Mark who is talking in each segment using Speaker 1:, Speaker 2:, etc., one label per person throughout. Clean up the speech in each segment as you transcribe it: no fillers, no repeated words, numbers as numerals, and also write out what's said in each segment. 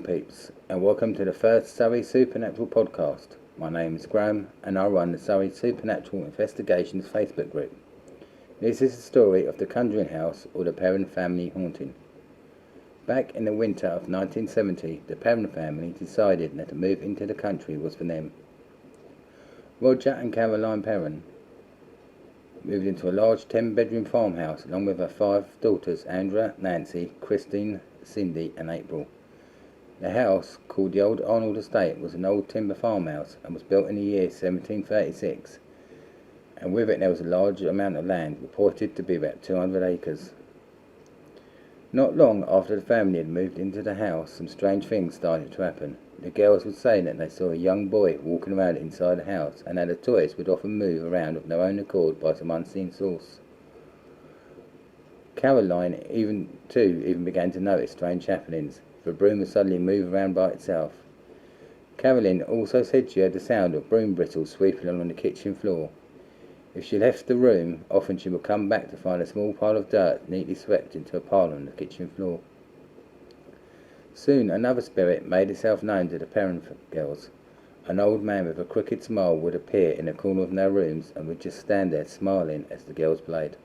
Speaker 1: peeps, and welcome to the first Surrey Supernatural podcast. My name is Graham, and I run the Surrey Supernatural Investigations Facebook group. This is the story of the Conjuring house, or the Perron family haunting. Back in the winter of 1970, the Perron family decided that a move into the country was for them. Roger and Caroline Perron moved into a large 10-bedroom farmhouse along with her 5 daughters, Andrea, Nancy, Christine, Cindy and April. The house, called the Old Arnold Estate, was an old timber farmhouse and was built in the year 1736, and with it there was a large amount of land, reported to be about 200 acres. Not long after the family had moved into the house, some strange things started to happen. The girls would say that they saw a young boy walking around inside the house, and that the toys would often move around of their own accord by some unseen source. Caroline even began to notice strange happenings. The broom would suddenly move around by itself. Caroline also said she heard the sound of broom bristles sweeping along the kitchen floor. If she left the room, often she would come back to find a small pile of dirt neatly swept into a pile on the kitchen floor. Soon another spirit made itself known to the Perron girls. An old man with a crooked smile would appear in a corner of their rooms and would just stand there smiling as the girls played.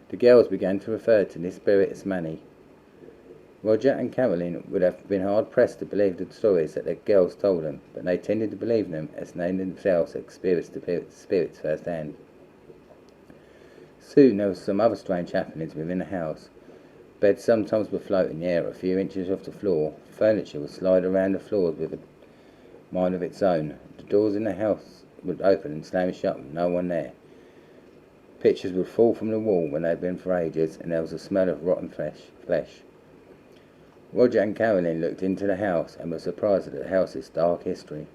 Speaker 1: The girls began to refer to this spirit as Manny. Roger and Caroline would have been hard-pressed to believe the stories that their girls told them, but they tended to believe them as they themselves experienced the spirits firsthand. Soon there were some other strange happenings within the house. Beds sometimes would float in the air a few inches off the floor. Furniture would slide around the floors with a mind of its own. The doors in the house would open and slam shut with no one there. Pictures would fall from the wall when they had been for ages, and there was a smell of rotten flesh. Roger and Caroline looked into the house and were surprised at the house's dark history.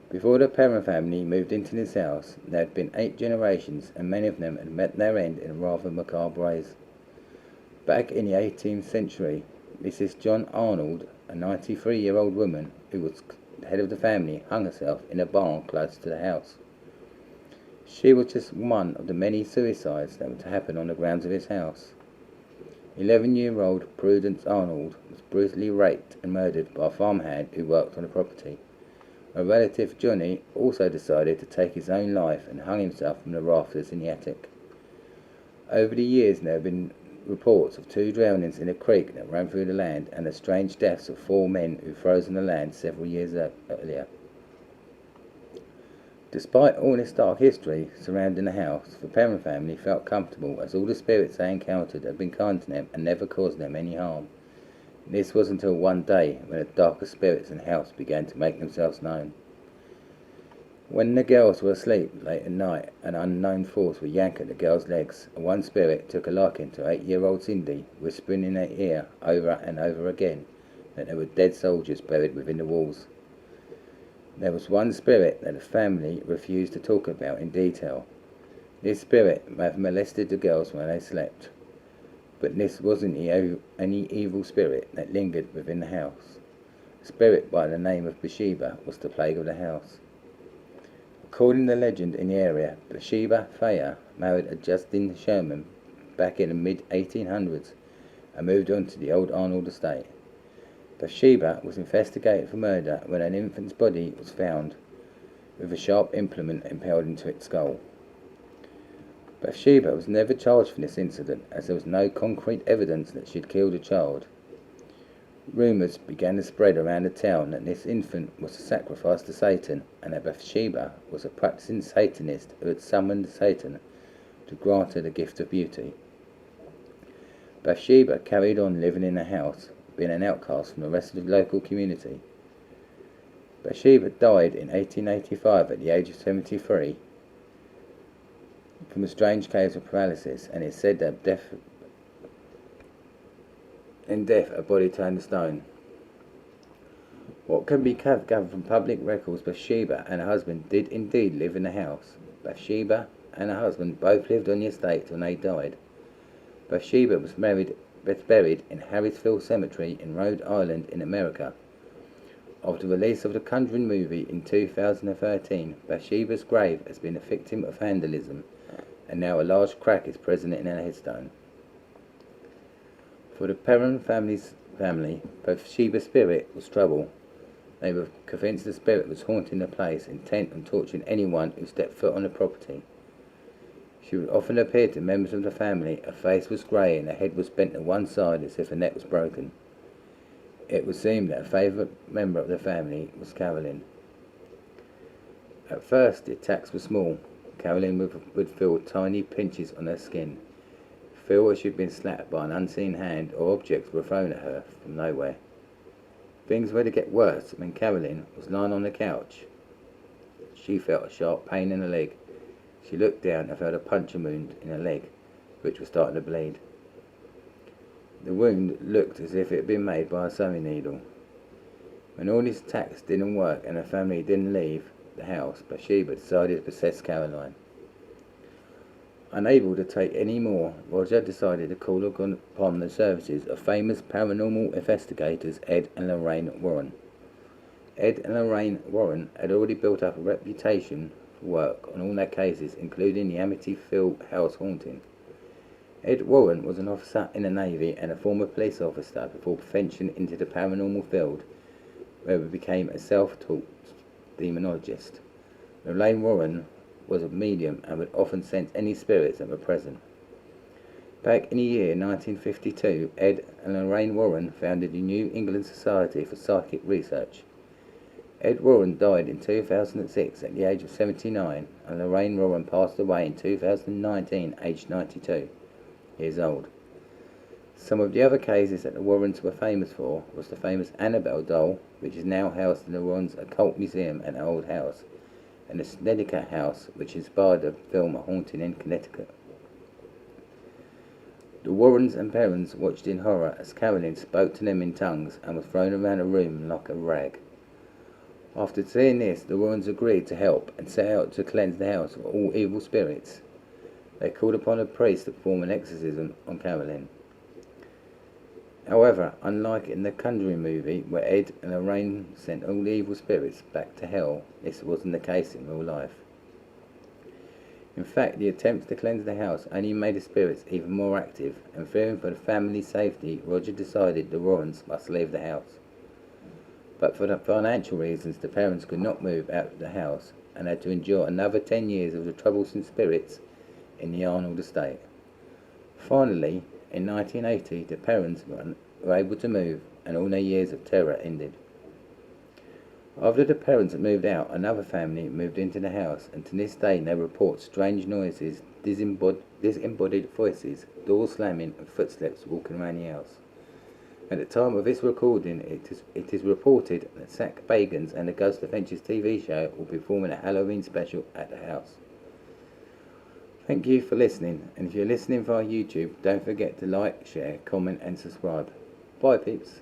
Speaker 1: Before the Perron family moved into this house, there had been 8 generations, and many of them had met their end in rather macabre ways. Back in the 18th century, Mrs. John Arnold, a 93-year-old woman who was the head of the family, hung herself in a barn close to the house. She was just one of the many suicides that were to happen on the grounds of his house. 11-year-old Prudence Arnold was brutally raped and murdered by a farmhand who worked on the property. A relative, Johnny, also decided to take his own life and hung himself from the rafters in the attic. Over the years there have been reports of 2 drownings in a creek that ran through the land, and the strange deaths of 4 men who froze on the land several years earlier. Despite all this dark history surrounding the house, the Perron family felt comfortable, as all the spirits they encountered had been kind to them and never caused them any harm. This was until one day when the darker spirits in the house began to make themselves known. When the girls were asleep late at night, an unknown force would yank at the girls' legs, and one spirit took a liking to 8-year-old Cindy, whispering in her ear over and over again that there were dead soldiers buried within the walls. There was one spirit that the family refused to talk about in detail. This spirit may have molested the girls when they slept, but this wasn't any evil spirit that lingered within the house. A spirit by the name of Bathsheba was the plague of the house. According to the legend in the area, Bathsheba Thayer married a Justin Sherman back in the mid-1800s and moved on to the Old Arnold Estate. Bathsheba was investigated for murder when an infant's body was found with a sharp implement impaled into its skull. Bathsheba was never charged for this incident, as there was no concrete evidence that she had killed a child. Rumours began to spread around the town that this infant was a sacrifice to Satan, and that Bathsheba was a practicing Satanist who had summoned Satan to grant her the gift of beauty. Bathsheba carried on living in the house, being an outcast from the rest of the local community. Bathsheba died in 1885 at the age of 73 from a strange case of paralysis, and it's said that in death her body turned to stone. What can be gathered from public records, Bathsheba and her husband did indeed live in the house. Bathsheba and her husband both lived on the estate when they died. Bathsheba was buried in Harrisville Cemetery in Rhode Island in America. After the release of the Conjuring movie in 2013, Bathsheba's grave has been a victim of vandalism, and now a large crack is present in her headstone. For the Perron family's family, but Sheba's spirit was trouble. They were convinced the spirit was haunting the place, intent on torturing anyone who stepped foot on the property. She would often appear to members of the family. Her face was grey and her head was bent to one side as if her neck was broken. It would seem that a favourite member of the family was Carolyn. At first the attacks were small. Carolyn would feel tiny pinches on her skin, feel as she had been slapped by an unseen hand, or objects were thrown at her from nowhere. Things were to get worse when Carolyn was lying on the couch. She felt a sharp pain in her leg. She looked down and felt a puncture wound in her leg, which was starting to bleed. The wound looked as if it had been made by a sewing needle. When all these attacks didn't work and her family didn't leave the house, Bathsheba decided to possess Caroline. Unable to take any more, Roger decided to call upon the services of famous paranormal investigators Ed and Lorraine Warren. Ed and Lorraine Warren had already built up a reputation for work on all their cases, including the Amityville house haunting. Ed Warren was an officer in the Navy and a former police officer before venturing into the paranormal field, where he became a self-taught demonologist. Lorraine Warren was a medium and would often sense any spirits that were present. Back in the year 1952, Ed and Lorraine Warren founded the New England Society for Psychic Research. Ed Warren died in 2006 at the age of 79, and Lorraine Warren passed away in 2019, aged 92 years old. Some of the other cases that the Warrens were famous for was the famous Annabelle doll, which is now housed in the Warrens Occult Museum and Old House, and the Snedeker House, which inspired the film A Haunting in Connecticut. The Warrens and parents watched in horror as Carolyn spoke to them in tongues and was thrown around a room like a rag. After seeing this, the Warrens agreed to help and set out to cleanse the house of all evil spirits. They called upon a priest to perform an exorcism on Carolyn. However, unlike in the Conjuring movie, where Ed and Lorraine sent all the evil spirits back to hell, this wasn't the case in real life. In fact, the attempts to cleanse the house only made the spirits even more active, and fearing for the family's safety, Roger decided the Warrens must leave the house. But for the financial reasons, the parents could not move out of the house and had to endure another 10 years of the troublesome spirits in the Arnold estate. Finally, in 1980, the parents were able to move, and all their years of terror ended. After the parents had moved out, another family moved into the house, and to this day they report strange noises, disembodied voices, doors slamming, and footsteps walking around the house. At the time of this recording, it is reported that Zach Bagans and the Ghost Adventures TV show will be performing a Halloween special at the house. Thank you for listening, and if you're listening via YouTube, don't forget to like, share, comment and subscribe. Bye peeps.